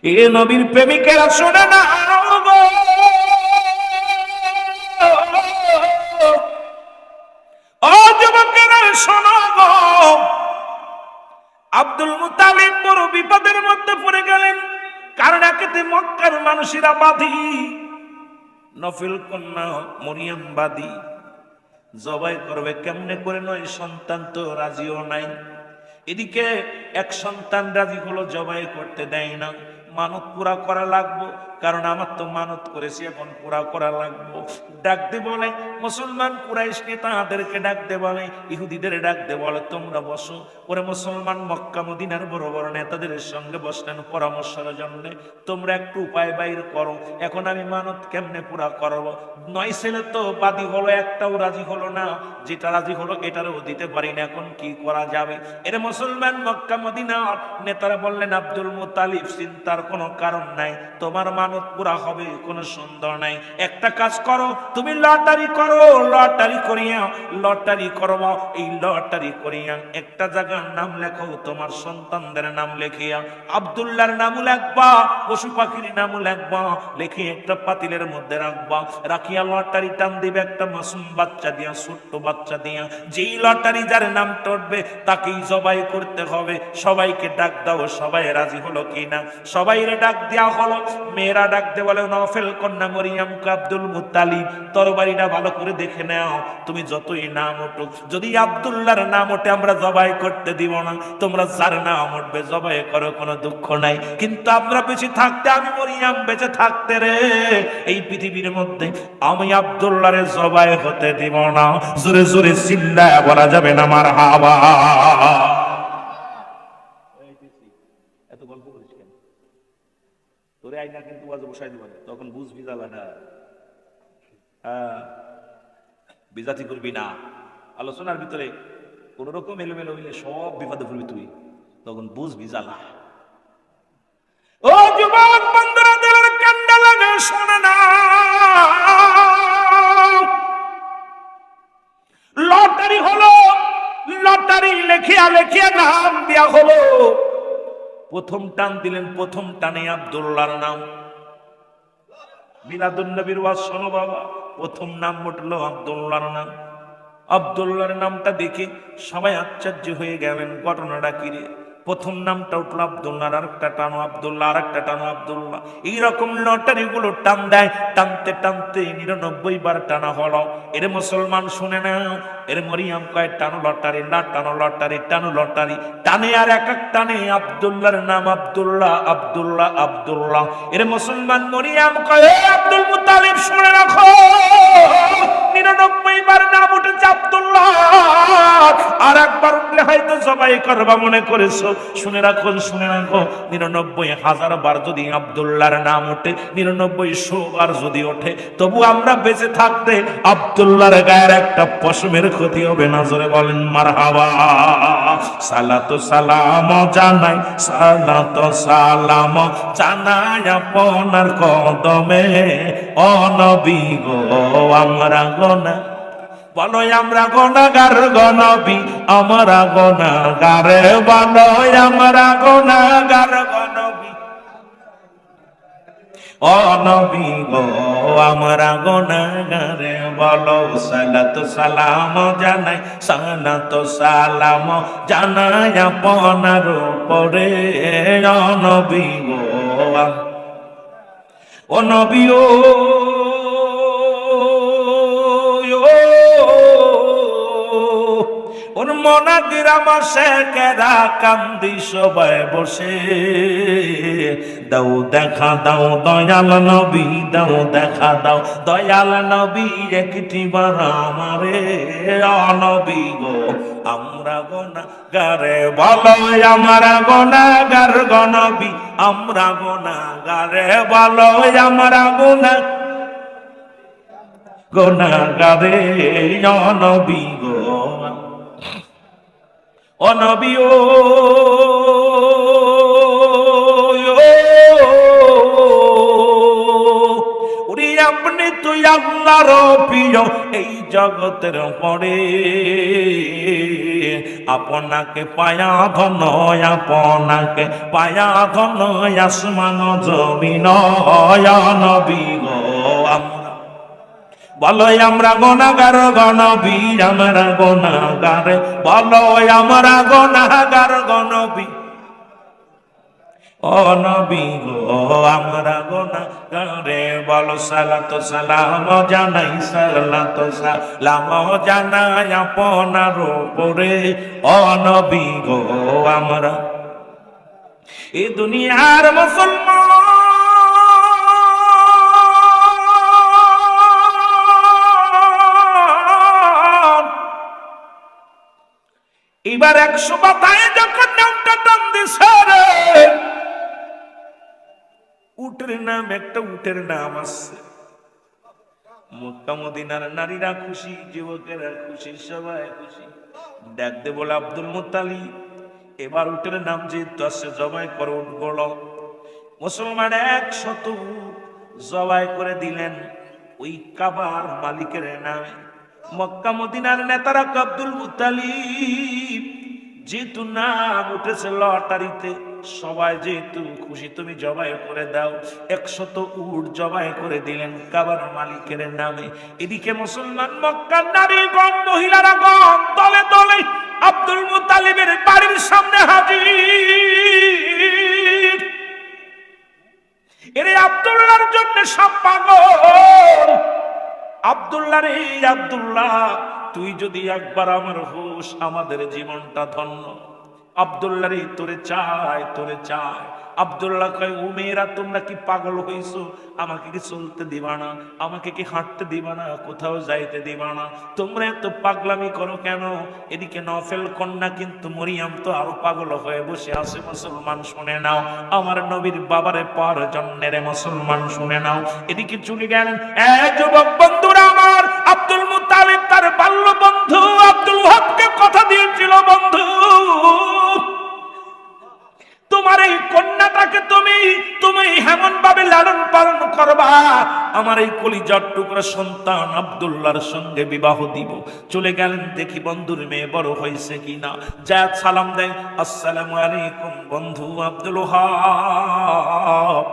এ নবীর প্রেমিকেরা শোনে না গো, ও যুবকেরা শোনো গো, আব্দুল মুতালিব বড় বিপদের মধ্যে পড়ে গেলেন। কারণ একেতে মক্কার মানুষেরা বাদী, নফল কন্যা মরিয়ম বাদী, জবাই করবে কেমনে করে, নয় সন্তান তো রাজিও নাই। এদিকে এক সন্তান রাজি হলো, জবাই করতে দেয় না, মানত পুরা করা লাগবো, কারণ আমার তো মানত করেছি, এখন পুরা করা লাগবো। ডাকতে বলে মুসলমান কুরাইশ নেতাদেরকে ডাকতে বলে, ইহুদিদের ডাকতে বলে তোমরা বসো। ওরে মুসলমান মক্কা মদিনার বড় বড় নেতাদের সঙ্গে বসলেন পরামর্শের জন্য, তোমরা একটু উপায় বাইর করো, এখন আমি মানত কেমনে পুরা করবো? 9 ছেলে তো বাদী হলো, একটাও রাজি হলো না, যেটা রাজি হলো এটারও দিতে পারি না, এখন কি করা যাবে? এর মুসলমান মক্কা মদিনার নেতারা বললেন, আব্দুল মুতালিব চিন্তার কোনো কারণ নাই, তোমার মানত পুরা হবে, কোনো সন্দেহ নাই। একটা কাজ করো, তুমি লটারি করো, লটারি করিয়া, লটারি করবা, এই লটারি করিয়া একটা জায়গার নাম লেখো, তোমার সন্তানদের নাম লেখিয়া আব্দুল্লাহর নামও লেখবা, পশু পাখির নামও লেখবা, লিখে একটা পাতিলের মধ্যে রাখবা, রাখিয়া লটারি টান দিবে একটা মাসুম বাচ্চা দিয়া, ছোট্ট বাচ্চা দিয়া, যেই লটারি যার নাম টটবে তাকেই জবাই করতে হবে। সবাইকে ডাক দাও, সবাই রাজি হলো কিনা? সবাইরে ডাক দেওয়া হলো। মেয়েরা ডাক দে বলে, নফল কন্যা মরিয়ম আব্দুল মুতালিব, তরবারিটা ভালো করে দেখে নাও, তুমি যতই নাম উঠুক, যদি আব্দুল্লাহর নাম ওঠে আমরা জবাই করতে দিব না, তোমরা যার নাম উঠবে জবাই করো, কোনো দুঃখ নাই। কিন্তু আমরা বেঁচে থাকতে, আমি মরিয়ম বেঁচে থাকতে রে, এই পৃথিবীর মধ্যে আমি আব্দুল্লাহরে জবাই হতে দিব না। জোরে জোরে চিল্লায় বলা যাবে না মারহাবা। এত গল্প করিস কেন? তোরে আইনা কিন্তু ওয়াজে বসাই দিব, তখন বুঝবি জ্বালাটা। বিজাতি করবি না, আলোচনার ভিতরে কোন রকম এলোমেলো হইলে সব বিপদে পড়বি তুই, তখন বুঝবি জ্বালা। ও যুবক বন্ধুরা, দিলের কান্ডা লাগে, শোনে না, লটারি হলো, লটারি লেখিয়া লেখিয়া নাম দেয়া হলো। প্রথম টান দিলেন, প্রথম টানে আব্দুল্লাহর নাম। মিলাদুন নবীর ওয়াজ শোনো বাবা, প্রথম নাম উঠলো আব্দুল্লাহর নাম। আব্দুল্লাহর নামটা দেখে সবাই আশ্চর্য হয়ে গেলেন, ঘটনাটা কি রে? প্রথম নামটা উঠলো আব্দুল্লাহ, আর একটা টানো আব্দুল্লাহ, আর একটা টানো আব্দুল্লাহ। এইরকম লটারি গুলো টান দেয়, টানতে টানতে 99 বার টানা হলো। এর মুসলমান শুনে না, এর মরিয়ম কয় টানো লটারি, না টানো লটারি, টানো লটারি, টানে আর এক এক টানে আব্দুল্লাহর নাম, আব্দুল্লাহ আব্দুল্লাহ আব্দুল্লাহ। এর মুসলমান মরিয়ম কয়, আব্দুল মুতালিব শুনে রাখো, 99 বার নাম উঠেছে আব্দুল্লাহ, আর একবার উঠলে হয়তো জবাই করবা মনে করেছো। শুনে রাখো, শুনে রাখো, 99,000 বার যদি আব্দুল্লাহর নাম ওঠে, 9900 বার যদি ওঠে, তবু আমরা বেঁচে থাকতে আব্দুল্লাহর গায়ের একটা পশমের ক্ষতি হবে না। জোরে বলেন মারহাবা। সালাত সালাম জানাই, সালাত সালাম জানাই আপনার কদমে, ও নবী গো আমরা গোনা, বলো আমরা গোনাগার গো নবী, আমরা গোনাগার, বলো আমরা গোনাগার গো নবী, ও নবী গো আমরা গোনাগার, বলো সালাত সালাম জানাই, সালাত সালাম জানাই আপনার উপরে, ও নবী গো, ও নবী ও ওর মনাদিরা মাসে কেরা কান্দি সবাই বসে, দাও দেখা দাও দয়াল নবী, দাও দেখা দাও দয়াল নবী, একটি বার আমারে, নবী গো আমরা গোনাগারে, বলো আমরা গোনাগার গো নবী, আমরা গোনাগারে, বলো আমরা গোনাগারে, নবী গো, ও নবী ও উনি আপনি তুই আল্লাহর প্রিয়, এই জগতের পরে, আপনাকে পায়া ধন, আপনাকে পায়া ধন আসমান জমিন নবী গো। আমরা বলো আমরা গুনাহগার গণবী, আমরা গুনাহগার, বলো আমরা গুনাহগার গণবী ও নবী গো, আমরা গুনাহগারে। বলো সালাত সালাম জানাই, সালাত সালাম জানাই আপনার উপরে ও নবী গো। আমরা এই দুনিয়ার মুসলমান, এবার 100 মাথায় যখন নামটা টান দিছে রে, উটের নাম, একটা উটের নাম আছে। মক্কা মদিনার নারীরা খুশি, যুবকেরা খুশি, সবাই খুশি। ডাকতে বলে আব্দুল মুত্তালিব, এবার উটের নাম যেহেতু আছে, জবাই করো উটগুলো। মুসলমান 100 উট জবাই করে দিলেন ওই কাবার মালিকের নামে। মক্কা মদিনার নেতারা আব্দুল মুত্তালিব যেহেতু নাম উঠেছে লটারিতে, সবাই যেহেতু খুশি, তুমি জবাই করে দাও। 100 উট জবাই করে দিলেন কাবার মালিকের নামে। এদিকে মুসলমান মক্কার নারীগণ, মহিলারা গণ দলে দলে আব্দুল মুত্তালিবের বাড়ির সামনে হাজির। এরে আব্দুল্লাহর জন্য সব পাগল। আব্দুল্লাহ রে আব্দুল্লাহ, তুই যদি একবার আমার হোস, আমাদের জীবনটা ধন্য। আব্দুল্লাহ রে তোরে চায়, তোরে চায়। আব্দুল্লাহ কয়, ও মেয়েরা তোমরা কি পাগল হইছো? আমাকে কি চলতে দিবা না? আমাকে কি হাঁটতে দিবা না? কোথাও যাইতে দিবা না? তোমরা এত পাগলামি করো কেন? এদিকে নফেল কন্যা কিন্তু মরিয়াম তো আরো পাগল হয়ে বসে আছে। মুসলমান শুনে নাও, আমার নবীর বাবারে পাওয়ার জন্য রে মুসলমান শুনে নাও। এদিকে চলে গেলেন যুবক বন্ধুরা আমার, আব্দুল মুত্তালিব তার বাল্য বন্ধু আব্দুল ওয়াহাবকে কথা দিয়েছিল, বন্ধু তোমার এই কন্যাটাকে তুমি এমন ভাবে লালন পালন করবা, আমার এই কলিজার টুকরা সন্তান আব্দুল্লাহর সঙ্গে বিবাহ দিব। চলে গেলেন, দেখি বন্ধুর মেয়ে বড় হয়েছে কিনা। যা সালাম দেয়, আসসালামু আলাইকুম বন্ধু আব্দুল ওয়াহাব,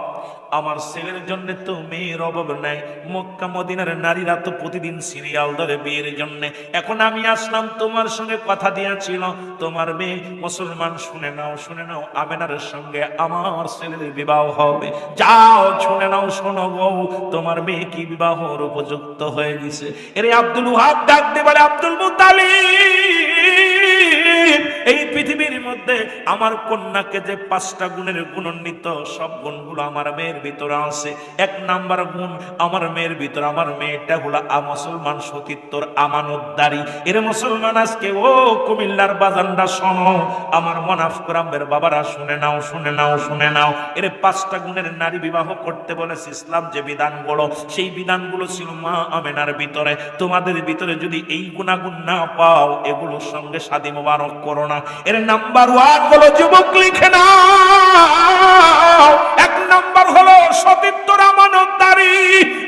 আমার ছেলের জন্য তো মেয়ের অভাব নাই। মক্কা মদিনার নারীরা তো প্রতিদিন সিরিয়াল ধরে বিয়ের জন্য। এখন আমি আসলাম, তোমার সঙ্গে কথা দিয়েছিল তোমার মেয়ে। মুসলমান শুনে নাও, শুনে নাও, আমেনার সঙ্গে আমার ছেলের বিবাহ হবে। যাও শুনে নাও, শোনো গো, তোমার মেয়ে কি বিবাহর উপযুক্ত হয়ে গেছে। এরে আব্দুল ওয়াহাব ডাক দিয়ে বলে, আব্দুল মুত্তালিব, এই পৃথিবীর মধ্যে আমার কন্যাকে যে 5টা গুণের গুণান্বিত, সব গুণগুলো আমার মেয়ের ভিতরে আছে। 1 নাম্বার গুণ আমার মেয়ের ভিতরে, আমার মেয়েটা হলো মুসলমান সতীত্বর আমানতদারি। এর মুসলমান আজকে ও কুমিল্লার বাজানরা শোনো, আমার মুনাফিকরামের বাবারা শুনে নাও, শুনে নাও, শুনে নাও। এর 5টা গুণের নারী বিবাহ করতে বলেছে ইসলাম যে বিধানগুলো, সেই বিধানগুলো ছিল মা আমেনার ভিতরে। তোমাদের ভিতরে যদি এই গুণাগুণ না পাও, এগুলোর সঙ্গে শাদী মোবারক করো না। এর নাম্বার 1 হলো, যুবক লিখে নাও, 1 নাম্বার হলো সতীত্বর আমানতদারি।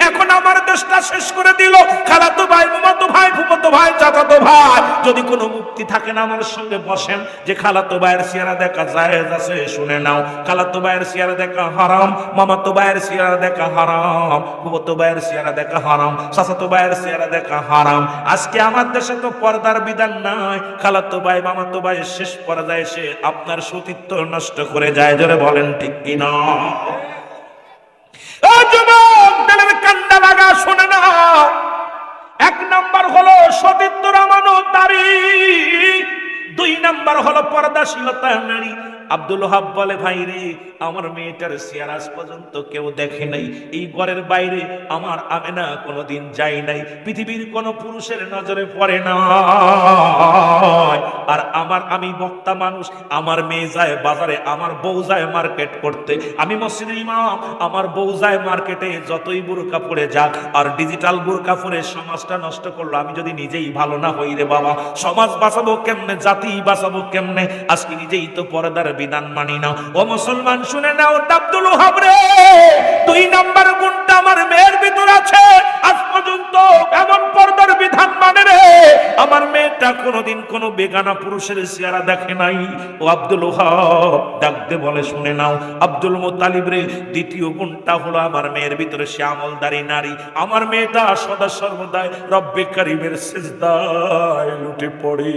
এখন আমার দেশটা শেষ করে দিল খালাতো ভাই, মামাতো ভাই, ফুফাতো ভাই, চাচাতো ভাই। যদি কোনো মুক্তি থাকে না, আমার সঙ্গে বসেন যে খালাতো ভাইয়ের চেহারা দেখা জায়েজ আছে। শুনে নাও, খালাতো ভাইয়ের চেহারা দেখা হারাম, মামাতো ভাইয়ের চেহারা দেখা হারাম, ফুফাতো ভাইয়ের চেহারা দেখা হারাম, চাচাতো ভাইয়ের চেহারা দেখা হারাম। আজকে আমার দেশে তো পর্দার বিধান নাই। খালাতো ভাই, মামাতো ভাই শেষ পর্যায়ে এসে আপনার সতীত্ব নষ্ট করে যায়। জোরে বলেন ঠিক কিনা? যুবক দিলের কান্ডা লাগা, শুনে না, 1 নাম্বার হলো সতীত্বর আমানতদারি, 2 নাম্বার হলো পর্দাশীলতা নারী। আব্দুল ওয়াহাব বলে, ভাই রে, আমার মেয়েটার চেহারা আজ পর্যন্ত কেউ দেখে নাই। এই ঘরের বাইরে আমার আমেনা কোনোদিন যায় নাই, পৃথিবীর কোনো পুরুষের নজরে পড়ে না। আর আমি বক্তা মানুষ, আমার মেয়ে যায় বাজারে, আমার বউ যায় মার্কেট করতে, আমি মসজিদের ইমাম, আমার বউ যায় মার্কেটে। যতই বোরকা পরে যাক, আর ডিজিটাল বোরকা পরে সমাজটা নষ্ট করলো, আমি যদি নিজেই ভালো না হই রে বাবা, সমাজ বাঁচাবো কেমনে, জাতি বাঁচাবো কেমনে? আজকে নিজেই তো পর্দার বিধান মানি না। ও মুসলমান শুনে নাও, আব্দুল ওয়াহাব রে, 2 নাম্বার গুণটা আমার মেয়ের ভিতর আছে। আজ পর্যন্ত এমন পর্দার বিধান কোনোদিন কোনো বেগানা পুরুষের চেহারা দেখে নাই। ও আব্দুল ওহাব ডাকতে বলে, শুনে নাও আব্দুল মুত্তালিব রে, দ্বিতীয় গুণটা হলো আমার মেয়ের ভিতরে সে আমলদারি নারী। আমার মেয়েটা সদা সর্বদাই রব্বে কারিমের সিজদায় লুটে পড়ে।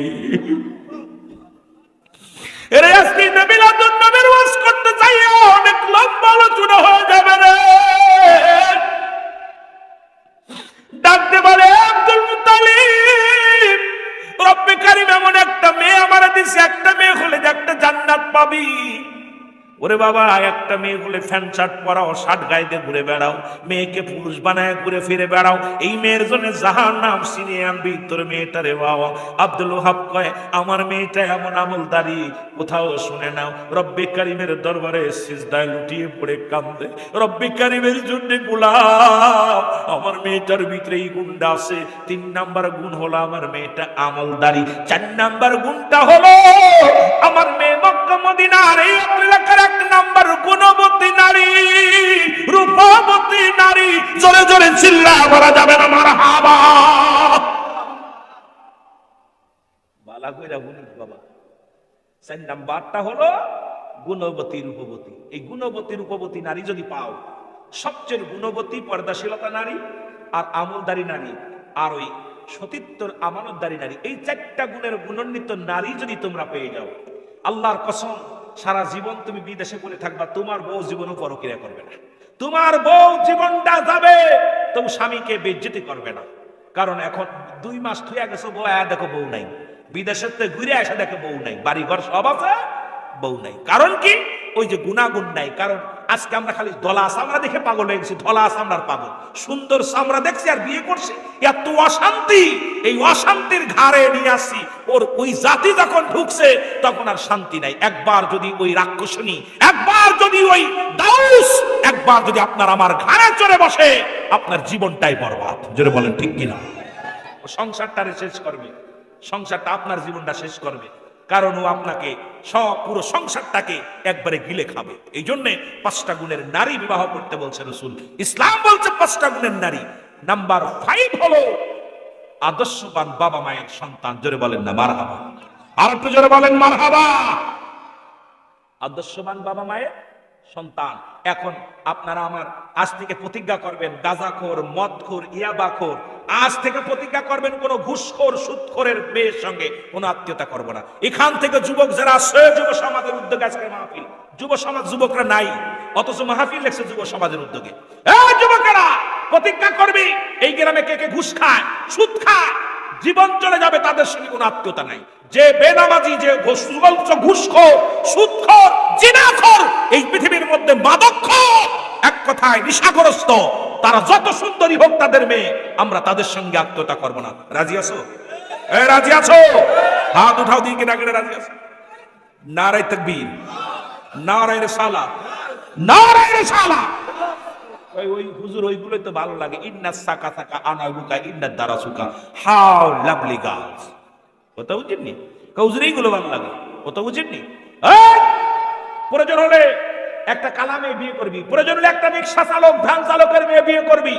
এরে আজকে নবীলাতুন নবীর ওয়াজ করতে চাইও, অনেক লম্বা আলোচনা হয়ে যাবে রে। ডাকতে বলে, আব্দুল মুত্তালিব, রব্বে কারিম এমন একটা মেয়ে আমারে দিছে, একটা মেয়ে হলে যে একটা জান্নাত পাবি। ওরে বাবা, একটা মেয়ে হলে ফ্যান্ট শার্ট পরাও, শার্ট গায়ে দিয়ে ঘুরে বেড়াও, মেয়েকে পুরুষ বানায় ঘুরে ফিরে বেড়াও, এই মেয়ের জন্য জাহান্নাম ছিনিয়ে আনবি তোর মেয়েটা রে বাবা। আব্দুল ওহাব কয়, আমার মেয়েটা এমন আমলদারি, কোথাও শুনে নাও রব্বে কারিমের দরবারে সিজদায় লুটিয়ে পড়ে কান্দে, রব্বে কারিমের জন্য গোলাম। আমার মেয়েটার ভিতরে এই গুণটা আছে। 3 নাম্বার গুণ হলো আমার মেয়েটা আমলদারি। 4 নাম্বার গুণটা হলো আমার মেয়ে মক্কা মদিনার এই এলাকার 1 নাম্বার গুণবতী নারী, রূপবতী নারী। জোরে জোরে চিল্লায় বলা যাবে না মারহাবা। বালা কইরা গুণিত বাবা। 4 নাম্বারটা হলো গুণবতী রূপবতী। এই গুণবতী রূপবতী নারী যদি পাও, সবচেয়ে গুণবতী পর্দাশীলতা নারী, আর আমলদারি নারী, আর ওই সতীত্বর আমানতদারি নারী, এই 4টা গুণের গুণান্বিত নারী যদি তোমরা পেয়ে যাও, আল্লাহর কসম সারা জীবন তুমি বিদেশে পড়ে থাকবা, তোমার বউ জীবনও পরকিয়া করবে না। তোমার বউ জীবনটা যাবে, তুমি স্বামীকে বেইজ্জতি করবে না। কারণ এখন 2 মাস থুয়া গেছো, বউ দেখো বউ নাই, বিদেশের থেকে ঘুরে এসে দেখো বউ নাই, বাড়ি ঘর সব আছে, বউ নাই। কারণ কি? ওই যে গুণাগুণ নাই। কারণ আজকে আমরা খালি ধলা চামড়া দেখে পাগল হয়ে গেছি, ধলা চামড়ার পাগল। সুন্দর চামড়া দেখছি আর বিয়ে করছি, এত অশান্তি। এই অশান্তির ঘাড়ে নিয়ে আসছি। ওর ওই জাতি যখন ঢুকছে তখন আর শান্তি নাই। একবার যদি ওই রাক্ষসনী, একবার যদি ওই দাউস, একবার যদি আপনার আমার ঘাড়ে চড়ে বসে, আপনার জীবনটাই বরবাদ। জোরে বলেন ঠিক কিনা? সংসারটারে শেষ করবে, সংসারটা আপনার জীবনটা শেষ করবে। কারণ ও আপনাকে সব পুরো সংসারটাকে একবারে গিলে খাবে। এই জন্যে 5টা গুণের নারী বিবাহ করতে বলছে রাসূল। ইসলাম বলছে 5টা গুণের নারী। নাম্বার 5 হলো আদর্শবান বাবা মায়ের সন্তান। জোরে বলেন না মারহাবা। আর একটু জোরে বলেন মারহাবা। আদর্শবান বাবা মায়ের সন্তান। এখন আপনারা আমার আজ থেকে প্রতিজ্ঞা করবেন, গাঁজাখোর, মদখোর, ইয়াবাখোর, আজ থেকে প্রতিজ্ঞা করবেন কোন ঘুষখোর, সুদখোরের মেয়ের সঙ্গে কোনো আত্মীয়তা করব না। এখান থেকে যুবক যারা আছে, যুব সমাজের উদ্যোগে আজকে মাহফিল, যুব সমাজ যুবকরা নাই, অথচ মাহফিল লেখছে যুব সমাজের উদ্যোগে। এই যুবকেরা প্রতিজ্ঞা করবি, এই গ্রামে কে কে ঘুষ খায়, সুদ খায়, জীবন চলে যাবে, তাদের সঙ্গে কোনো আত্মীয়তা নাই। যে বেনামাজি, যে ঘুষখোর, সুদখোর, জিনাখোর, এই পৃথিবীর মধ্যে মাদকখোর, এক কথায় নেশাগ্রস্ত, তারা যত সুন্দরী হোক তাদের মেয়ে, আমরা তাদের সঙ্গে আত্মীয়তা করব না। রাজি আছো? রাজি আছো? হাত উঠাও দিকে না, রাজি আছো? নারায়ে তাকবীর, নারায়ে রিসালাত, নারায়ে রিসালাত। ওই হুজুর ওইগুলোই তো ভালো লাগে। ইন্না সাকা সাকা আনাবুকা ইন্না দারাসুকা, হাউ লাভলি গার্লস। কথা বুঝেননি? হুজুর এইগুলো ভালো লাগে, কথা বুঝেননি? প্রয়োজন হলে একটা কালামে বিয়ে করবি, প্রয়োজন হলে একটা রিক্সা চালক, ভ্যান চালকের মেয়ে বিয়ে করবি,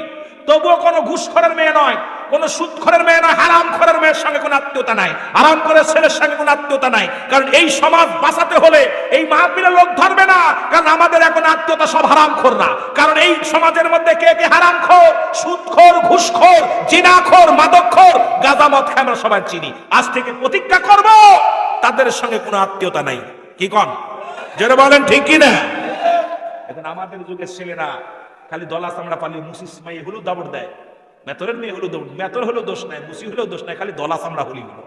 তবুও কোনো ঘুষখোরের মেয়ে নয়, কোনো সুদখোরের মেয়ে নয়, হারামখোরের মেয়ের সঙ্গে কোনো আত্মীয়তা নাই, হারামখোরের ছেলের সঙ্গে কোনো আত্মীয়তা নাই। কারণ এই সমাজ বাঁচাতে হলে এই মাহফিলে লোক ধরবে না, কারণ আমাদের এখন আত্মীয়তা সব হারামখোর না। কারণ এই সমাজের মধ্যে কে কে হারামখোর, সুদখোর, ঘুষখোর, জিনাখোর, মাদকখোর, গাঁজা মদ খায় আমরা সবাই চিনি। আজ থেকে প্রতিজ্ঞা করব তাদের সঙ্গে কোনো আত্মীয়তা নাই। কি কন? যারা বলেন ঠিক কি না? এখন আমাদের যুগের ছেলেরা খালি দলা চামড়া পালিয়ে মুসিস মেয়ে হলেও দাবড় দেয়, মেতরের মেয়ে হলেও দৌড়, মেতর হলেও দোষ নাই, মুসি হলেও দোষ নাই, খালি দলা চামড়া হলেই হলো।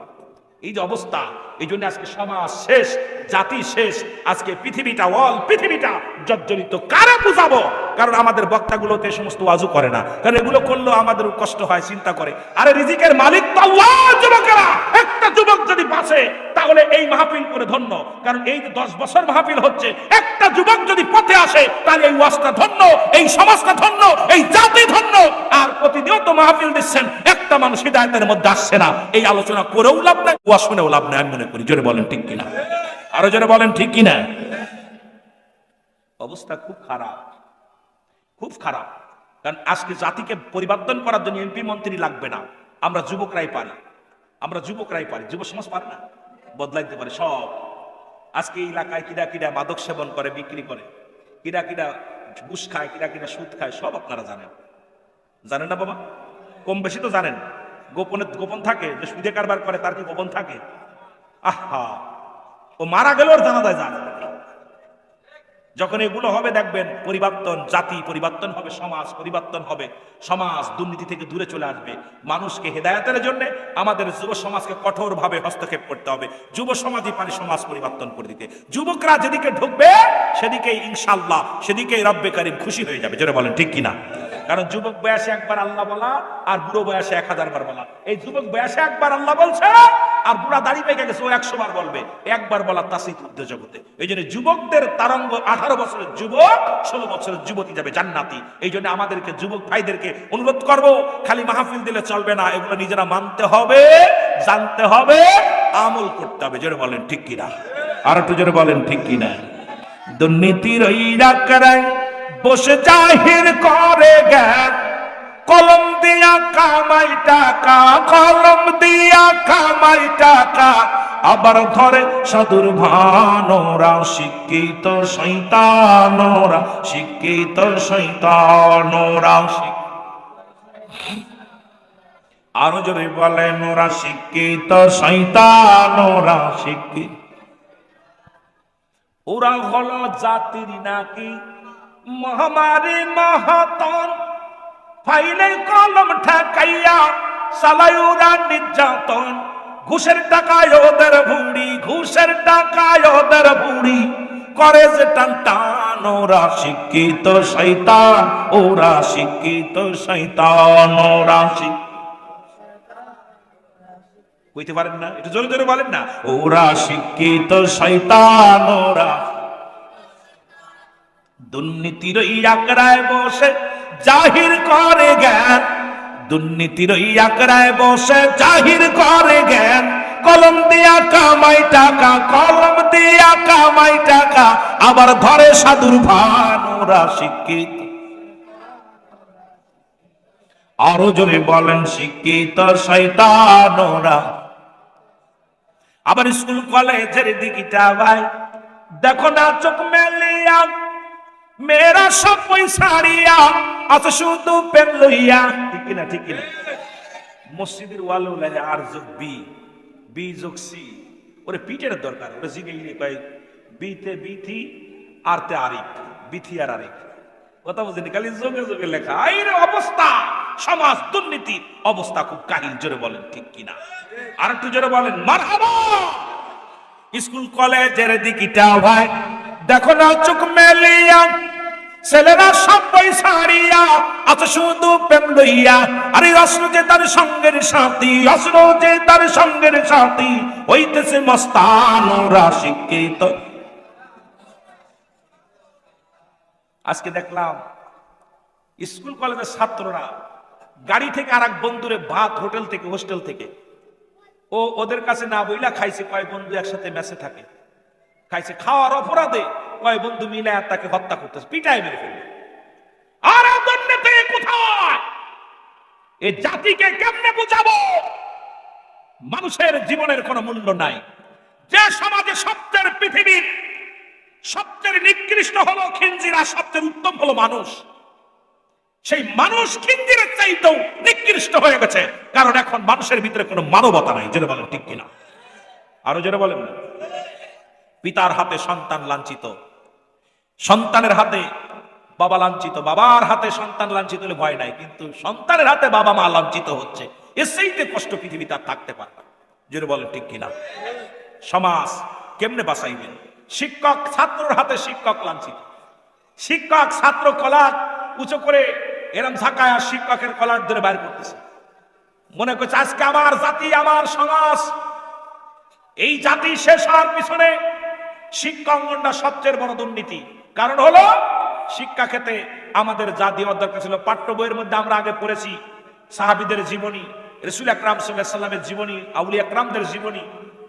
এই যে অবস্থা, এই জন্য আজকে সমাজ শেষ, জাতি শেষ, আজকে পৃথিবীটা পৃথিবীটা জর্জরিত। কারে বুঝাবো? কারণ আমাদের বক্তাগুলোতে সমস্ত ওয়াজু করে না, কারণ এগুলো করলেও আমাদের কষ্ট হয়, চিন্তা করে। আরে রিজিকের মালিক তো আল্লাহ। যুবকেরা, একটা যুবক যদি বাঁচে তাহলে এই মাহফিল করে ধন্য। কারণ এই 10 বছর মাহফিল হচ্ছে, একটা যুবক যদি পথে আসে তাহলে এই ওয়াজটা ধন্য, এই সমাজটা ধন্য, এই জাতি ধন্য। আর প্রতিনিয়ত মাহফিল দিচ্ছেন, একটা মানুষ হিদায়াতের মধ্যে আসছে না, এই আলোচনা করেও লাভ নাই, ওয়াজ শুনেও লাভ নাই, আমি মনে করি। জোরে বলেন ঠিক কিনা? আরো জোরে বলেন ঠিক কিনা? অবস্থা খুব খারাপ, খুব খারাপ। কারণ আজকে জাতিকে পরিবর্তন করার জন্য এমপি মন্ত্রী লাগবে না, আমরা যুবকরাই পারি। আমরা যুবকরাই পারি, যুব সমাজ পারে না, বদলাইতে পারে সব। আজকে এই এলাকায় কিরা কিরা মাদক সেবন করে, বিক্রি করে, কিরা কিরা ঘুষ খায়, কিরা কিরা সুদ খায়, সব আপনারা জানেন। জানেন না বাবা? কম বেশি তো জানেন। গোপন থাকে, যে সুদে কারবার করে তার কি গোপন থাকে? আহা, ও মারা গেল, ওর জানা যায় জানে। যখন এগুলো হবে দেখবেন পরিবর্তন, জাতি পরিবর্তন হবে, সমাজ পরিবর্তন হবে, সমাজ দুর্নীতি থেকে দূরে চলে আসবে। মানুষকে হেদায়েতের জন্য আমাদের যুব সমাজকে কঠোরভাবে হস্তক্ষেপ করতে হবে। যুব সমাজই পারে সমাজ পরিবর্তন করে দিতে। যুবকরা যেদিকে ঢুকবে সেদিকেই ইনশাআল্লাহ, সেদিকেই রব্বে কারীম খুশি হয়ে যাবে। জোরে বলেন ঠিক কিনা? কারণ যুবক বয়সে একবার আল্লাহ বলা আর বুড়ো বয়সে 1000 বার বলা। এই যুবক বয়সে একবার আল্লাহ বলছে আর বুড়া দাড়ি পেকে গেছে ও 100 বার বলবে। একবার বলা তাসিত উদ্দে জগতে। এই জন্য যুবকদের তারঙ্গ 18 বছরের যুবক, 16 বছরের যুবতী যাবে জান্নাতি। এই জন্য আমাদেরকে যুবক ভাইদেরকে অনুরোধ করব, খালি মাহফিল দিলে চলবে না, এগুলো নিজেরা মানতে হবে, জানতে হবে, আমল করতে হবে। জোরে বলেন ঠিক কিনা? আর একটু জোরে বলেন ঠিক কিনা? দুর্নীতির ইরাকরায় বসে জাহির করে জ্ঞান, কলম দিয়া কামাই টাকা, কলম দিয়া কামাই টাকা, আবার ধরে সাধুর ভানোরা, শিক্ষিত শয়তানোরা, শিক্ষিত শয়তানোরা। আরো জোরে বলেন, ওরা শিক্ষিত শয়তানোরা, শিক্ষিত। ওরা হলো জাতির নাকি মহামারী মহাতন, ফাইলে কলম ঠেকাইয়া চালায় ওরা নির্যাতন। ঘুষের টাকায় ওদের ভুঁড়ি, ঘুষের টাকায় ওদের ভুঁড়ি, করে যে টান টান। ওরা শিক্ষিত শয়তান, ওরা শিক্ষিত শয়তান, ওরা কইতে পারেন না? একটু জোরে জোরে বলেন না, ওরা শিক্ষিত শয়তান। ওরা দুর্নীতির ইরাকরায় বসে জাহির করে জ্ঞান, দুর্নীতির ইরাকরায় বসে জাহির করে জ্ঞান, কলম দিয়া কামাই টাকা, কলম দিয়া কামাই টাকা, আবার ধরে সাধুর ভান। ওরা শিক্ষিত, আরো জোরে বলেন শিক্ষিত শয়তান। ওরা আবার স্কুল কলেজের দিকটা ভাই দেখো না চোখ মেলিয়া, মেয়েরা সব পয়সাড়িয়া আছে শুধু পেন লইয়া। ঠিক কিনা? ঠিক কিনা? মসজিদের ওয়াল লাগে আর যোগ বি, বি যোগ সি, ওরে পিটের দরকার। ওরে জিগে কয় বিতে বিথি আর তে আরিফ, বিথি আর আরিফ। কথা বুঝিনি, খালি যোগে যোগে লেখা। এই অবস্থা সমাজ দুর্নীতি অবস্থা খুব কাহিল। জোরে বলেন ঠিক কিনা? আর একটু জোরে বলেন মারহাবা। স্কুল কলেজের দিকটা ভাই দেখো না চোখ মেলিয়া, ছেলেরা সব পয়সাড়িয়া আছে শুধু প্রেম লইয়া। আরে অস্ত্র যে তার সঙ্গের সাথী, অস্ত্র যে তার সঙ্গের সাথী, হইতেছে মস্তান। ওরা শিক্ষিত। আজকে দেখলাম স্কুল কলেজের ছাত্ররা গাড়ি থেকে আর এক বন্ধুরে ভাত হোটেল থেকে, হোস্টেল থেকে, ও ওদের কাছে না বইলা খাইছে। কয় বন্ধু একসাথে মেসে থাকে, খাইছে। খাওয়ার অপরাধে কয় বন্ধু মিলে আর তাকে হত্যা করতেছে, পিটায় মেরে ফেলবে। আর দুর্নীতি কোথায়? এই জাতিকে কেমনে বুঝাবো? মানুষের জীবনের কোনো মূল্য নাই। যে সমাজে সবচেয়ে পৃথিবীর সবচেয়ে নিকৃষ্ট হলো খিঞ্জিরা, সবচেয়ে উত্তম হলো মানুষ। সেই মানুষ খিঞ্জিরের চাইতেও নিকৃষ্ট হয়ে গেছে, কারণ এখন মানুষের ভিতরে কোনো মানবতা নাই। জেনে বলেন ঠিক কিনা? আরো জেনে বলেন না। পিতার হাতে সন্তান লাঞ্ছিত, সন্তানের হাতে বাবা লাঞ্ছিত, বাবার হাতে সন্তান লাঞ্ছিত হলে ভয় নাই, কিন্তু সন্তানের হাতে বাবা মা লাঞ্ছিত হচ্ছে, এর সেইতে কষ্ট পৃথিবীতে আর থাকতে পারে না। জেনে বলেন ঠিক কিনা? সমাজ কেমনে বাঁচাইবেন? শিক্ষক ছাত্রর হাতে শিক্ষক লাঞ্ছিত, শিক্ষক ছাত্র কলার উঁচু করে এরম ঝাঁকায় আর শিক্ষকের কলার ধরে বাইর করতেছে, মনে করছে আজকে আমার জাতি, আমার সমাজ। এই জাতি শেষ হওয়ার পিছনে শিক্ষা অঙ্গনটা সবচেয়ে বড় দুর্নীতি। কারণ হলো শিক্ষা ক্ষেত্রে আমাদের যা দেওয়ার দরকার ছিল, পাঠ্য বইয়ের মধ্যে আমরা আগে পড়েছি সাহাবীদের জীবনী, রাসূল আকরাম সাল্লাল্লাহু আলাইহি ওয়াসাল্লামের জীবনী, আউলিয়া একরামদের জীবনী,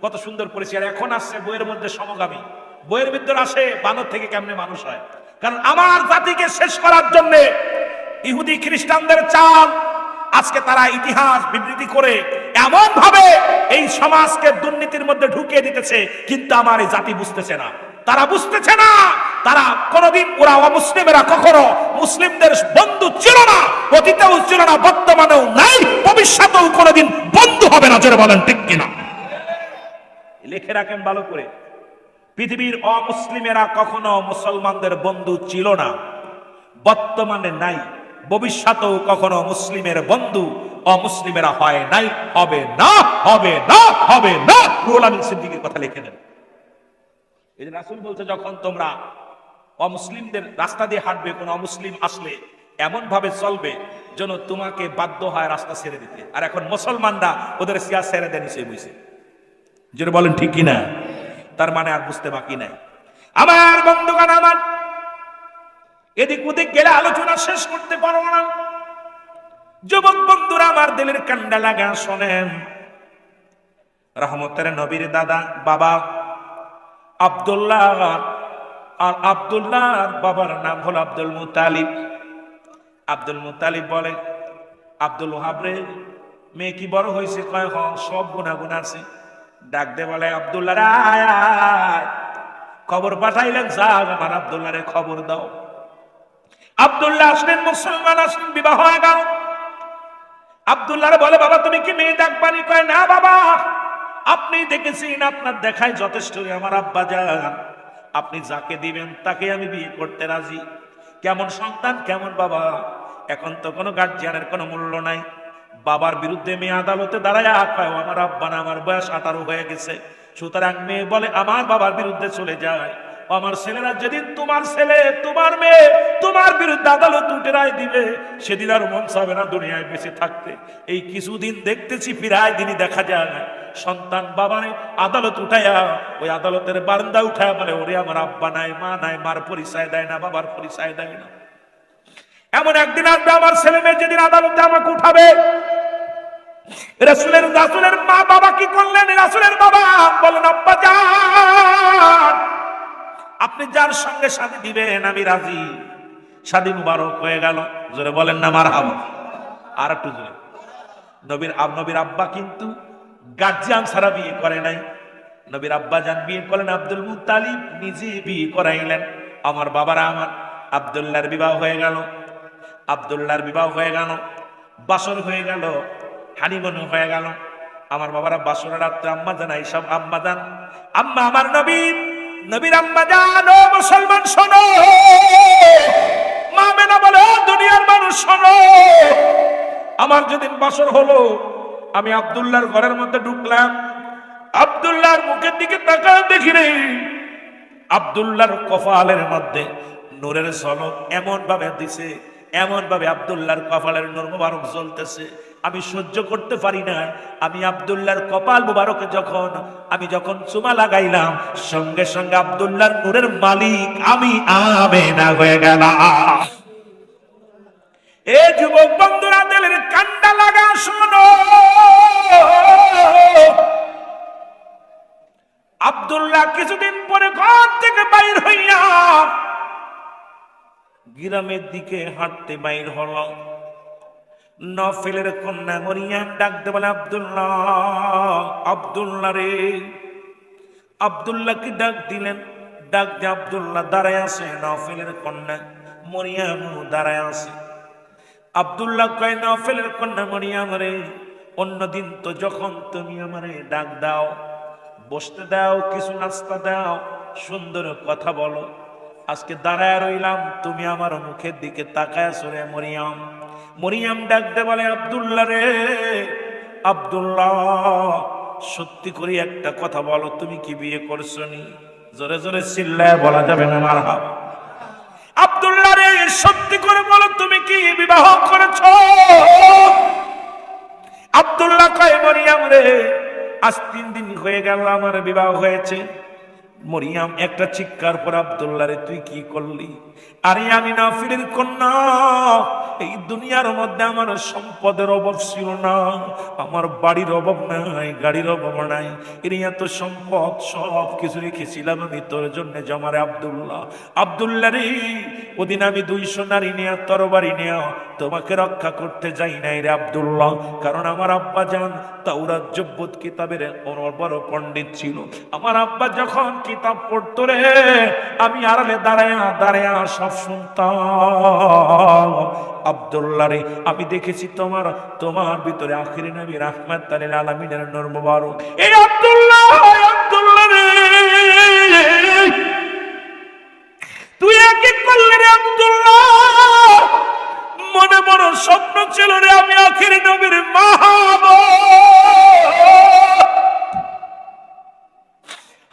কত সুন্দর পড়েছি। আর এখন আসছে বইয়ের মধ্যে সমগামী, বইয়ের ভিতর আসে বানর থেকে কেমনে মানুষ হয়। কারণ আমার জাতিকে শেষ করার জন্য ইহুদি খ্রিস্টানদের চাল, আজকে তারা ইতিহাস বিবৃতি করে এমন ভাবে এই সমাজকে দুর্নীতির মধ্যে ঢুকিয়ে দিতেছে, কিন্তু আমার এই জাতি বুঝতেছে না, তারা বুঝতেছে না। তারা কোনদিন, ওরা অমুসলিমেরা কখনো মুসলিমদের বন্ধু ছিল না, অতীতেও ছিল না, বর্তমানেও নাই, ভবিষ্যতেও কোনদিন বন্ধু হবে না। জোরে বলেন ঠিক কিনা? লিখে রাখেন ভালো করে, পৃথিবীর অমুসলিমেরা কখনো মুসলমানদের বন্ধু ছিল না, বর্তমানে নাই, ভবিষ্যতেও কখনো মুসলিমের বন্ধু অমুসলিমেরা হয় নাই, হবে না, হবে না, হবে না। রুহুল আমিন সিদ্দিকীর কথা লিখে নেন। এই যে রাসূল বলছে, যখন তোমরা অমুসলিমদের রাস্তা দিয়ে হাঁটবে, কোন অমুসলিম আসলে এমন ভাবে চলবে যেন তোমাকে বাধ্য হয় রাস্তা ছেড়ে দিতে। আর এখন মুসলমানরা ওদের সিয়ার ছেড়ে দেন, সে বুঝছে। যেটা বলেন ঠিক কিনা? তার মানে আর বুঝতে বাকি নাই। আমার বন্ধুগণ, আমার এদিক ওদিক গেলে আলোচনা শেষ করতে পারবো না। যুবক বন্ধুরা আমার, দিলের কান্ডা লাগা শোনেন। রহমতের নবীর দাদা বাবা আব্দুল্লাহ, আর আব্দুল্লাহর বাবার নাম হলো আব্দুল মুতালিব। আব্দুল মুতালিব বলে, আব্দুল ওহাব রে, মেয়ে কি বড় হয়েছে? কয় হ, সব গুনাগুন আছে। ডাক দে বলে, আব্দুল্লাহ রে আয় আয়, খবর পাঠাইলেন, যা আমার আব্দুল্লাহ রে খবর দাও। আব্দুল্লাহ আসলেন, মুসলমান আসলেন, বিবাহ হয়ে গেল। আব্দুল্লাহ রে বলে, বাবা তুমি কি মেয়ে ডাকবানি? কয় না বাবা, আপনি দেখেছেন, আপনার দেখায় যথেষ্ট, আমার আব্বা যান, আপনি যাকে দিবেন তাকে আমি বিয়ে করতে রাজি। কেমন সন্তান, কেমন বাবা। এখন তো কোনো গার্জিয়ানের কোনো মূল্য নাই। বাবার বিরুদ্ধে মেয়ে আদালতে দাঁড়ায়, আমার আব্বা না, আমার বয়স 18 হয়ে গেছে, সুতরাং মেয়ে বলে আমার বাবার বিরুদ্ধে চলে যায়। আমার ছেলেরা যেদিন তোমার ছেলে, তোমার মেয়ে তোমার বিরুদ্ধে আদালত উঠে রায় দিবে, সেদিন আর মন চাবে না দুনিয়ায় বেঁচে থাকতে। এই কিছুদিন দেখতেছি, প্রায় দিনই দেখা যায় সন্তান বাবারে আদালত উঠাইয়া, ওই আদালতের বারান্দা উঠাইয়া বলে, ওরে আমার আব্বা নাই, মা নাই, মার পরিচয় দেয় না, বাবার পরিচয় দেয় না। এমন একদিন আসবে আমার ছেলে মেয়ে, যেদিন আদালতে আমাকে উঠাবে। রাসূলের মা বাবা কি করলেন? রাসূলের বাবা বলেন, আব্বা জান, আপনি যার সঙ্গে শাদী দিবেন আমি রাজি। শাদী মুবারক হয়ে গেল। জোরে বলেন না মারহাবা। আর একটু জোরে। নবীর আব্বা কিন্তু গার্জিয়ান ছাড়া বিয়ে করে নাই। নবীর আব্বা জান বিয়ে করলেন, আব্দুল মুত্তালিব নিজে বিয়ে করাইলেন। আমার বাবারা, আমার আব্দুল্লাহর বিবাহ হয়ে গেল। আব্দুল্লাহর বিবাহ হয়ে গেল, বাসর হয়ে গেল, হানিমুন হয়ে গেল। আমার বাবারা বাসরের রাত্রে আম্মা জান, এইসব আম্মা জান, আম্মা আমার নবীর আম্মা জান, ও মুসলমান শোনো, মা মেনা বলে, ও দুনিয়ার মানুষ শোনো। আমার যেদিন বাসর হলো, আমি আব্দুল্লাহর ঘরের মধ্যে ঢুকলাম। আব্দুল্লাহর মুখের দিকে তাকায় দেখি রে, আব্দুল্লাহর কপালের মধ্যে নূরের ঝলক এমন ভাবে দিছে, এমন ভাবে আব্দুল্লাহর কপালের নূর মুবারক জ্বলতেছে, আমি সহ্য করতে পারি না। আমি আব্দুল্লাহর কপাল মুবারকে যখন চুমা লাগাইলাম, সঙ্গে সঙ্গে আব্দুল্লাহর নূরের মালিক আমি আমেনা হয়ে গেলাম। এ যুবক বন্ধুরা, দিলের কান্ডা লাগা শোনো। আব্দুল্লাহ কিছুদিন পরে ঘর থেকে বাইর হইয়া গ্রামের দিকে হাঁটতে বাইর হল। নফেলের কন্যা মরিয়াম ডাকতে বলে, আব্দুল্লাহ রে। আব্দুল্লাহকে ডাক দিলেন। ডাক দিয়ে আব্দুল্লাহ দাঁড়ায় আছে, নফেলের কন্যা মরিয়াম দাঁড়ায় আছে। আব্দুল্লাহ কয়, নফেলের কন্যা মরিয়াম রে, অন্যদিন তো যখন তুমি আমারে ডাক দাও, বসতে দাও, কিছু নাস্তা দাও, সুন্দর কথা বলো, আজকে দাঁড়ায় রইলাম, তুমি আমার মুখের দিকে তাকায় আছো রে মরিয়াম। মরিয়াম ডাকতে বলে, আব্দুল্লাহ রে, আব্দুল্লাহ সত্যি করে একটা কথা বলো, তুমি কি বিয়ে করছো নি? জোরে জোরে চিল্লায় বলা যাবে না মারহাবা। আব্দুল্লাহ রে, সত্যি করে বলো, তুমি কি বিবাহ করেছো? আব্দুল্লাহ কয়, মরিয়াম রে, আজ 3 দিন হয়ে গেল আমার বিবাহ হয়েছে। মরিয়াম একটা চিৎকার পর, আব্দুল্লাহ রে তুই কি করলি? আরে আমি নাফিলের কন্যা, এই দুনিয়ার মধ্যে আমার সম্পদের অভাব ছিল না, আমার বাড়ির অভাব নাই, গাড়ির অভাব নাই, এর এত সম্পদ সব কিছু রেখেছিলাম আমি তোর জন্য জমারে। আব্দুল্লাহ রে, ওদিন আমি 200 নারী নিয়ে, তরবারি নিয়ে তোমাকে রক্ষা করতে যাই নাই রে আব্দুল্লাহ, কারণ আমার আব্বা জান তাওরাত জব্বুত কিতাবের বড় পণ্ডিত ছিল। আমার আব্বা যখন কিতাব পড়তো রে, আমি আড়ালে দাঁড়ায়া দাঁড়ায়া সব শুনতাম। আব্দুল্লাহ রে, আমি দেখেছি তোমার ভিতরে আখিরি নবী রাহমাতুল লিল আলামিনের নূর মুবারক। এই আব্দুল্লাহ, আব্দুল্লাহ রে, তুই কি করলি রে আব্দুল্লাহ? মনে বড় স্বপ্ন ছিল রে আমি আখিরি নবীর মা হব।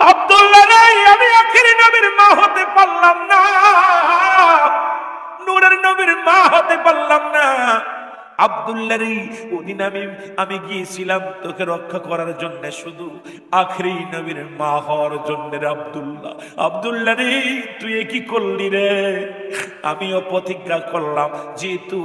আব্দুল্লাহ রে, আমি আখিরি নবীর মা হতে পারলাম না, নূরের নবীর মা হতে পারলাম না। আব্দুল্লাহ রে, ওদিন আমি গিয়েছিলাম তোকে রক্ষা করার জন্য, শুধু আখরি নবীর মা হওয়ার জন্য রে আব্দুল্লাহ। আব্দুল্লাহ রে, তুই কি করলি রে? আমিও প্রতিজ্ঞা করলাম, যেহেতু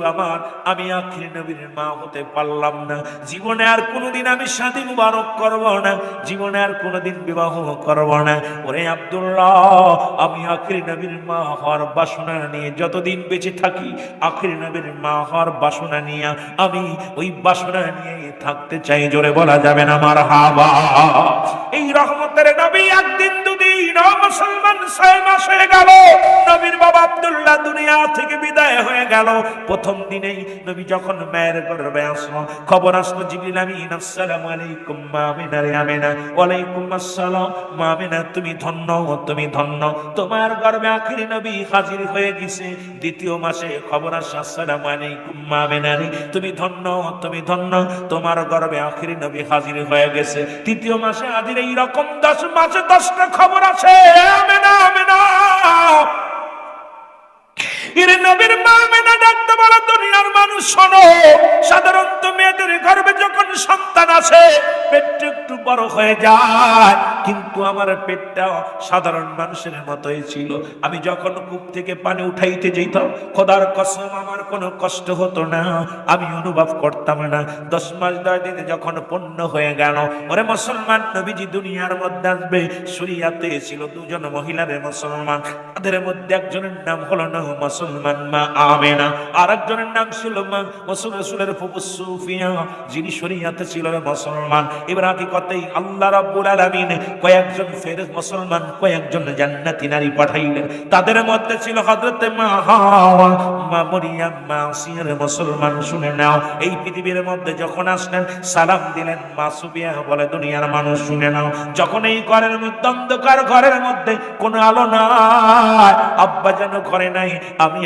আমি আখরি নবীর মা হতে পারলাম না, জীবনে আর কোনোদিন আমি শাদী মুবারক করব না, জীবনে আর কোনোদিন বিবাহ করব না। ওরে আব্দুল্লাহ, আমি আখরি নবীর মা হওয়ার বাসনা নিয়ে যতদিন বেঁচে থাকি, আখরি নবীর মা হওয়ার বাসনা নিয়ে আমি ওই বাসনা নিয়ে থাকতে চাই। জোরে বলা যাবে না মারহাবা। এই রহমতের নবী একদিন দুদিন মুসলমান 6 মাস হয়ে গেল, নবীর বাবা আব্দুল্লাহ দুনিয়া থেকে বিদায় হয়ে গেল। প্রথম দিনেই নবী যখন মায়ের গর্ভে আসলো, খবর আসলো জিবরিল আমিন, আসসালামু আলাইকুম মা আমিনা রে আমিনা। ওয়ালাইকুম আসসালাম মা আমিনা, তুমি ধন্য, তুমি ধন্য, তোমার গর্ভে আখিরি নবী হাজির হয়ে গেছে। দ্বিতীয় মাসে খবর আসে, আসসালামু আলাইকুম মা আমিনা রে, তুমি ধন্য, তুমি ধন্য, তোমার গর্ভে আখিরি নবী হাজির হয়ে গেছে। তৃতীয় মাসে হাজির। এই রকম 10 মাসে 10টা খবর আছে। আমিনা, আমিনা, এরে নবীর মা আমিনা ডাকতে বলে, দুনিয়ার মানুষ শোনো, সাধারণত মেয়েদের গর্ভে যখন সন্তান আসে পেটটা একটু বড় হয়ে যায়, কিন্তু আমার পেটটা সাধারণ মানুষের মতোই ছিল। আমি যখন কূপ থেকে পানি উঠাইতে যেতাম, খোদার কসম আমার কোনো কষ্ট হতো না, আমি অনুভব করতাম না। 10 মাস 10 দিনে যখন পূর্ণ হয়ে গেল, ওরে মুসলমান, নবীজি দুনিয়ার মধ্যে আসবে। শরীয়তে ছিল 2 জন মহিলারে মুসলমান, তাদের মধ্যে একজনের নাম হলো না মুসলমান মা আমেনা, আর একজনের নাম ছিল মা রাসূলের ফুফু সুফিয়া, যিনি শরীয়তে ছিল মুসলমান। এবার হাকিকতেই আল্লাহ রাব্বুল আলামিন কয়েকজন ফেরেশতা মুসলমান, কয়েকজন জান্নাতি নারী পাঠাইলেন। তাদের মধ্যে ছিল হযরত মা হাওয়া, মা মরিয়ম, মা আসিয়ার মুসলমান। শুনে নাও, এই পৃথিবীর মধ্যে যখন আসলেন সালাম দিলেন, মা সুফিয়া বলে, দুনিয়ার মানুষ শুনে নাও, যখন এই ঘরের মধ্যে অন্ধকার, ঘরের মধ্যে কোনো আলো নাই, আব্বা যেন ঘরে নাই, আমি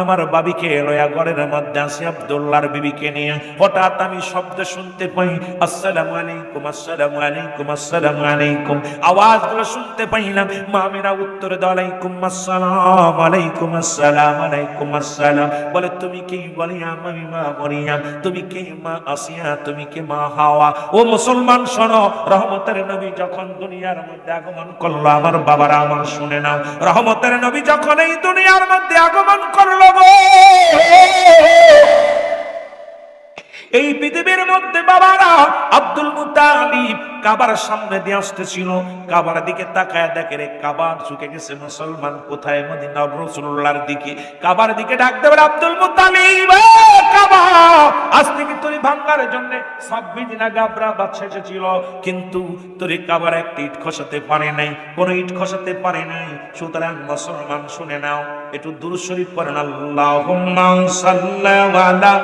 আমার বাবিকে লয়া ঘরের মধ্যে আসি আব্দুল্লাহর বিবিকে নিয়ে। হঠাৎ আমি শব্দ শুনতে পাই, আসসালামু আলাইকুম, আসসালামু আলাইকুম, আসসালামু আলাইকুম, আওয়াজগুলো শুনতে পাইলাম। মা আমিনা উত্তর দাও, আলাইকুম আসসালাম, আলাইকুম আসসালাম, আলাইকুম আসসালাম। বলে, তুমি কি? বলি, আমি মা মরিয়ম। তুমি কি? মা আসিয়া। তুমি কি? মা হাওয়া। ও মুসলমান শোনো, রহমতের নবী যখন দুনিয়ার মধ্যে আগমন করলো, আমার বাবারা আমার শুনে নাও, রহমতের নবী যখন এই দুনিয়ার মধ্যে আগমন করলো গো, এই পৃথিবীর মধ্যে বাবারা আব্দুল মুত্তালিব কাবার সামনে দিয়ে আসতেছিল। কাবার দিকে তাকায় দেখে রে কাবার ঝুঁকে গেছে। মুসলমান কোথায়? মদিনার রাসূলুল্লাহর দিকে। কাবার দিকে ডাক দেবে, আব্দুল মুত্তালিব, কাবা আজ থেকে তোর ভাঙার জন্য 26 দিন আগে আব্রা বাদশা এসেছিল, কিন্তু তোর কাবার একটা ইট খসাতে পারে নাই, কোন ইট খসাতে পারে নাই। সুতরাং মুসলমান শুনে নাও, একটু দুরূদ শরীফ পড়েন, আল্লাহুম্মা সাল্লি আলা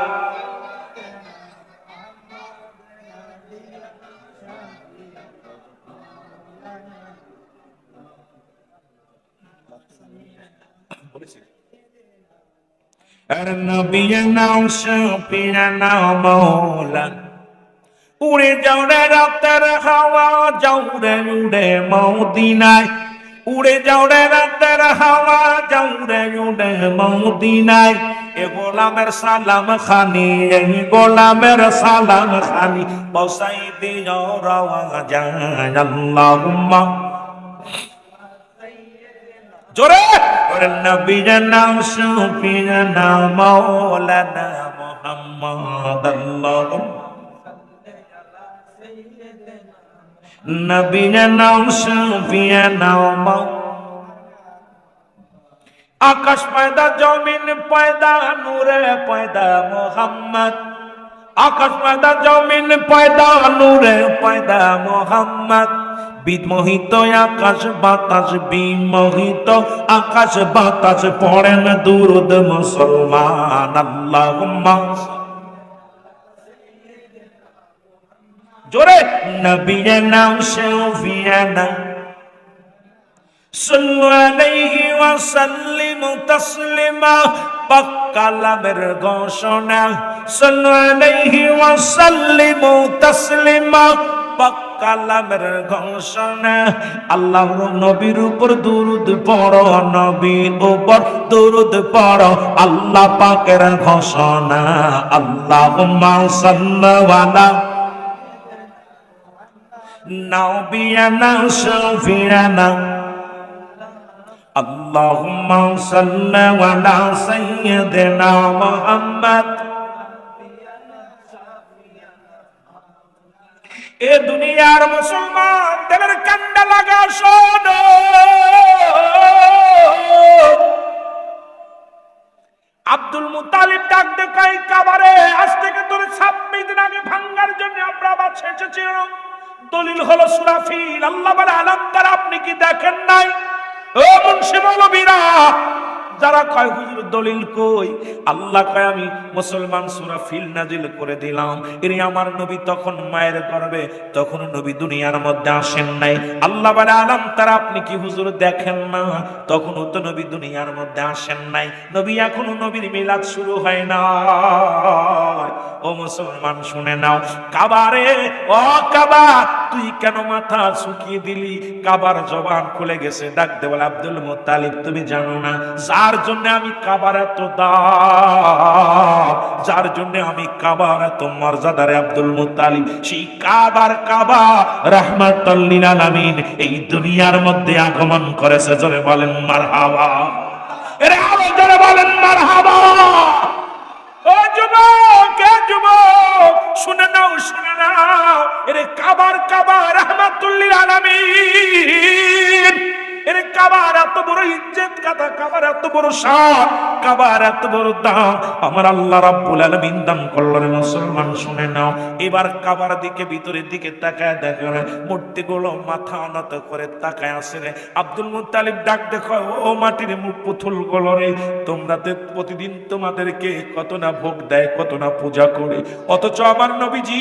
উড়ে যাও রে রাতের হাওয়া, যাও রে উড়ে মদিনায়, উড়ে যাও রে রাতের হাওয়া, যাও রে উড়ে মদিনায়। এ গোলামের সালাম খানি, এই গোলামের সালাম খানি পৌঁছাই দিও রাওয়া যায়। আল্লাহুম্মা জোরে ওরে নবীর নাম সুফিয়া নাম মাওলানা মুহাম্মদ। আল্লাহুম্মা নবীর নাম সুফিয়া নাম। আকাশ পয়দা জমিন পয়দা নূরে পয়দা মোহাম্মদ, আকাশ পয়দা জমিন পয়দা নূরে পয়দা মোহাম্মদ। বিমোহিত আকাশ বাতাস, বিমোহিত আকাশ বাতাস, পড়েন দুরুদ মুসলমান। আল্লাহুম্মা জোরে নবিয়ানা শাফিয়ানা সাল্লু আলাইহি ওয়া সাল্লিমু তাসলিমা। পাক কালামের ঘোষণা সাল্লু আলাইহি ওয়া সাল্লিমু তাসলিমা। পাক কালামের ঘোষণা আল্লাহর নবীর উপর দুরূদ পড়ো, নবীর উপর দুরূদ পড়ো, আল্লাহ পাকের ঘোষণা। আল্লাহুম্মা সাল্লি আলা নবিয়ানা শাফিয়ানা আল্লাহুম্মা সাল্লি আলা সাইয়্যিদিনা মুহাম্মদ। এ দুনিয়ার মুসলমান দেবের কান্ডা লাগা শোনো, আব্দুল মুত্তালিব ডাক দেখাই কাবারে আজ থেকে তোর 26 দিন আগে ভাঙ্গার জন্য আমরা আবার এসেছি। দলিল হলো সূরা ফিল। আল্লাহ বলে আলাম তারা, আপনি কি দেখেন নাই? ও মুন্সি মৌলবীরা যারা কয় হুজুর দলিল কই, আল্লাহ কয় আমি মুসলমান সূরা ফিল নাজিল করে দিলাম। এর আমার নবী তখন মায়ের গর্ভে, তখন নবী দুনিয়ার মধ্যে আসেন নাই। আল্লাহ বলে আলাম তারা, আপনি কি হুজুর দেখেন না? তখনও তো নবী দুনিয়ার মধ্যে আসেন নাই, নবী এখনো নবীর মিলাদ শুরু হয় না। ও মুসলমান শুনে নাও, কাবারে ও কাবা তুই কেন মাথা শুকিয়ে দিলি? কাবার জবান খুলে গেছে, ডাক দে বলে আব্দুল মুত্তালিব তুমি জানো না যার জন্য আমি কাবার এত দাম, যার জন্য আমি কাবার এত মর্যাদারে আব্দুল মুত্তালিব, সেই কাবার কাবা রাহমাতুল লিল আলামিন এই দুনিয়ার মধ্যে আগমন করেছে। জোরে বলেন মারহাবা, এরে আরো জোরে বলেন মারহাবা। ও যুবক, এ যুবক শুনে নাও, শুনে নাও, এরে কাবার কাবা রাহমাতুল লিল আলামিন, এর কাবার এত বড় ইজ্জত কথা, কাবার এত বড় শান, কাবার এত বড় দাম আমার আল্লাহ রাব্বুল আলামিন দান করলেন। মুসলমান শুনে নাও, এবার কাবার দিকে ভিতরের দিকে তাকায় দেখেন মূর্তিগুলো মাথা নত করে তাকায় আছে রে। আব্দুল মুত্তালিব ডাক দেখো, ও মাটির পুতুলগুলো রে, তোমরা তো প্রতিদিন তোমাদেরকে কত না ভোগ দেয়, কত না পূজা করে, অথচ আমার নবীজি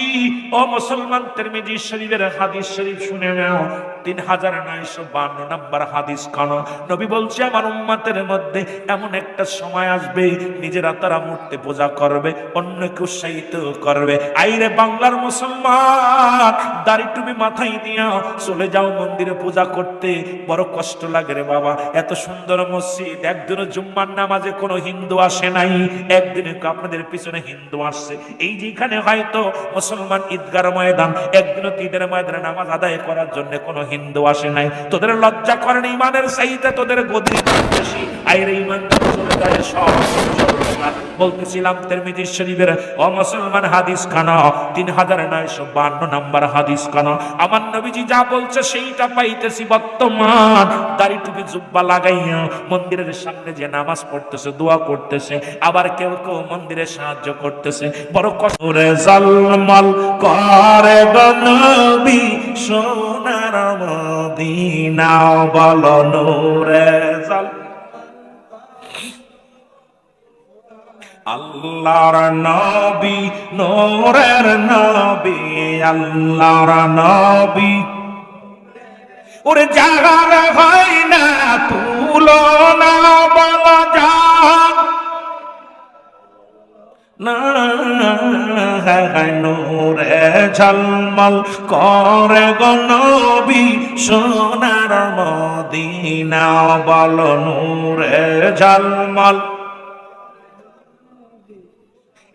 ও মুসলমান তিরমিজি শরীফের হাদিস শরীফ শুনে নাও 3952 নম্বর হাদিস খান। নবী বলছে আমার উম্মতের মধ্যে এমন একটা সময় আসবে নিজেরা তারা মূর্তি পূজা করবে, অন্যকে উৎসাহিত করবে। আইরে বাংলার মুসলমান, দাড়ি টুপি মাথায় দিয়া চলে যাও মন্দিরে পূজা করতে, বড় কষ্ট লাগে রে বাবা। এত সুন্দর মসজিদ, একদিনও জুম্মার নামাজে কোনো হিন্দু আসে নাই, একদিনে আপনাদের পিছনে হিন্দু আসছে। এই যেখানে হয়তো মুসলমান ঈদগার ময়দান, একদিনও ঈদের ময়দানে নামাজ আদায় করার জন্য কোনো হিন্দু আসে নাই। তোদের লজ্জা করেন? ইমানের চাইতে তোদের গদির বেশি। আইরে ইমান চলে যায় সব। বলতেছিলাম তিরমিজি শরীফের ও মুসলমান হাদিস খানা 3952 নম্বর হাদিস খানা। আমার নবীজি যা বলছে সেইটা পাইতেছি। বর্তমান দাড়ি টুপি জুব্বা লাগাইয়া মন্দিরের সামনে যে নামাজ পড়তেছে, দোয়া করতেছে, আবার কেউ কেউ মন্দিরে সাহায্য করতেছে। বড় কষ্ট রে জালমাল করে নবী সোনার মদিনা, বলো নূরে জাল আল্লাহর নবী, নূরের নবী, আল্লাহর নবী, ওরে জাগার হয় না তুলনা, বলা যাক না নূরে ঝলমল করে গো নবী সোনার মদিনা, বলো নূরে ঝলমল।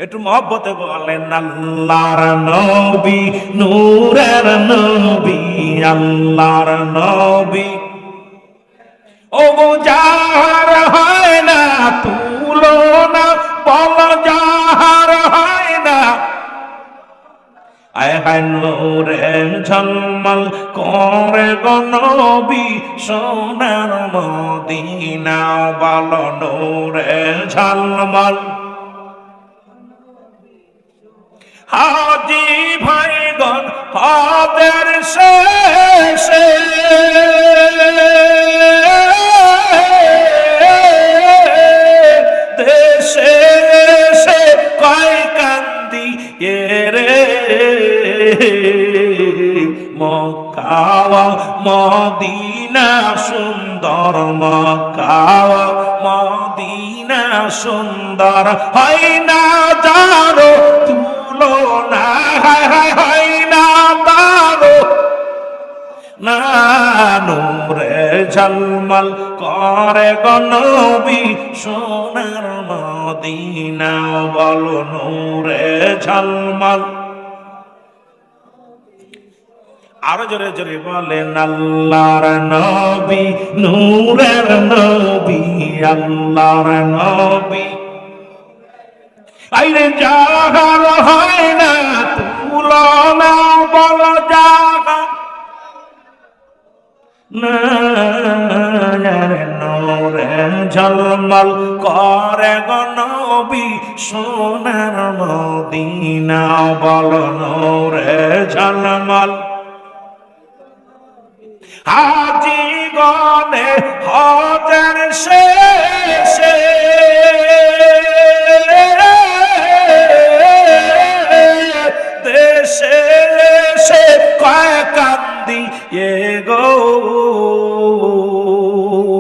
একটু মহব্বতে বলেন আল্লাহর নবী, নূরের নবী, আল্লাহর নবী, ও যার হয় না তুলনা, বল যার হয় না, আয় হায় নূরে ঝলমল করে গো নবী সোনার মদিনা বলো নূরে ঝলমল হাজি ভাইগণ হজের শেষে দেশে এসে কয় কান্দি রে মক্কা মদিনা সুন্দর মক্কা মদিনা সুন্দর হয় না জানো তুলনা হয় না তারো না নূরে ঝলমল করে গো নবী সোনার মদিনা বলো নূরে ঝলমল আরো জোরে জোরে বলেন আল্লাহর নবী নূরের নবী আল্লাহর নবী আইরে জাগার হয় না তুলনা বলো জাগা নূরে ঝলমল করে গো নবী সোনার মদিনা বলো নূরে ঝলমল হাজি গনে হজের শেষে দেশে এসে কয় কান্দি গো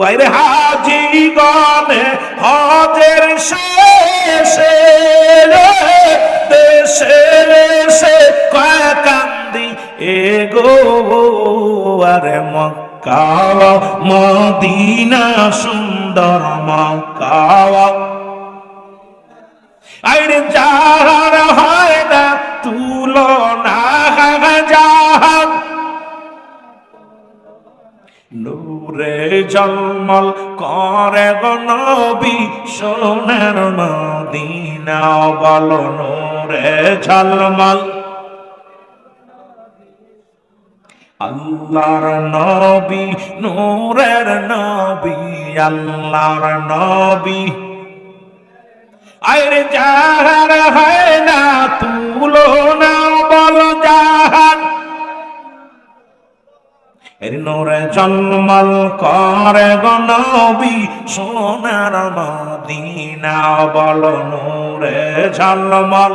আরে হাজি গনে হজের শেষে দেশে এসে কয় কান্দি গো আরে মক্কা মদিনা সুন্দর মক্কা আইরে যাহার হয় না তুলনা জাহান নূরে ঝলমল করে গো নবী সোনার মদিনা বলো নূরে ঝলমল আল্লাহর নবী নূরের নবী আল্লাহর নবী আইরে যাহার হয় না তুলনা বল জাহান এর নূরে ঝলমল করে গো নবী সোনার মদিনা বল নূরে ঝলমল